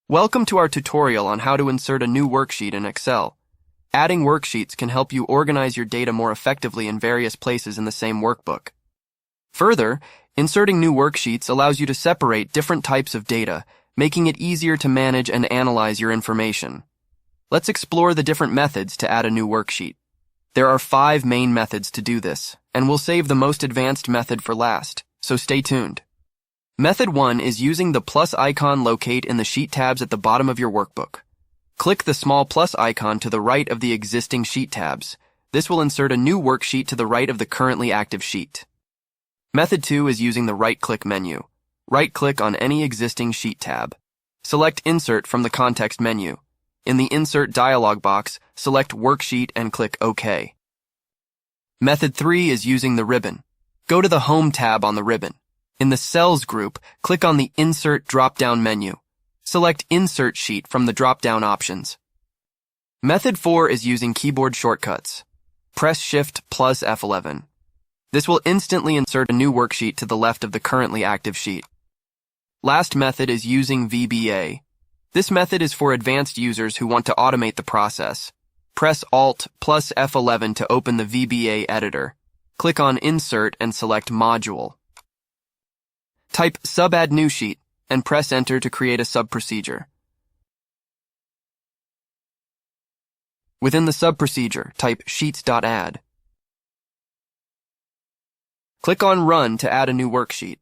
Welcome to our tutorial on how to insert a new worksheet in Excel. Adding worksheets can help you organize your data more effectively in various places in the same workbook. Further, inserting new worksheets allows you to separate different types of data, making it easier to manage and analyze your information. Let's explore the different methods to add a new worksheet. There are 5 main methods to do this, and we'll save the most advanced method for last, so stay tuned. Method 1 is using the plus icon located in the sheet tabs at the bottom of your workbook. Click the small plus icon to the right of the existing sheet tabs. This will insert a new worksheet to the right of the currently active sheet. Method 2 is using the right-click menu. Right-click on any existing sheet tab. Select Insert from the context menu. In the Insert dialog box, select Worksheet and click OK. Method 3 is using the ribbon. Go to the Home tab on the ribbon. In the Cells group, click on the Insert drop-down menu. Select Insert Sheet from the drop-down options. Method 4 is using keyboard shortcuts. Press Shift plus F11. This will instantly insert a new worksheet to the left of the currently active sheet. Last method is using VBA. This method is for advanced users who want to automate the process. Press Alt plus F11 to open the VBA editor. Click on Insert and select Module. Type Sub-Add New Sheet and press Enter to create a sub-procedure. Within the sub-procedure, type Sheets.add. Click on Run to add a new worksheet.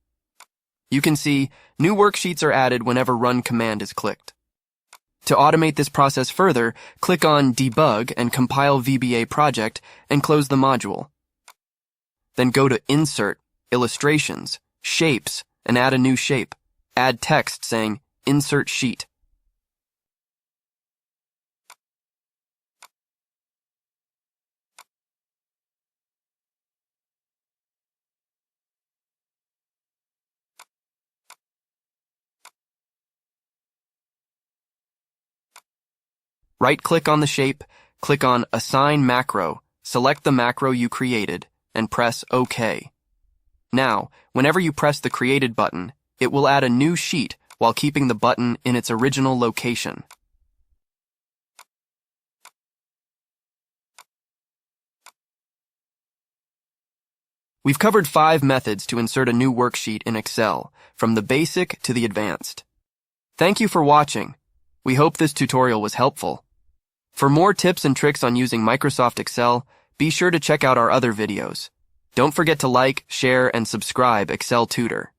You can see new worksheets are added whenever Run command is clicked. To automate this process further, click on Debug and compile VBA project and close the module. Then go to Insert, Illustrations, Shapes, and add a new shape. Add text saying Insert Sheet. Right-click on the shape, click on Assign Macro, select the macro you created, and press OK. Now, whenever you press the Created button, it will add a new sheet while keeping the button in its original location. We've covered 5 methods to insert a new worksheet in Excel, from the basic to the advanced. Thank you for watching. We hope this tutorial was helpful. For more tips and tricks on using Microsoft Excel, be sure to check out our other videos. Don't forget to like, share, and subscribe Excel Tutor.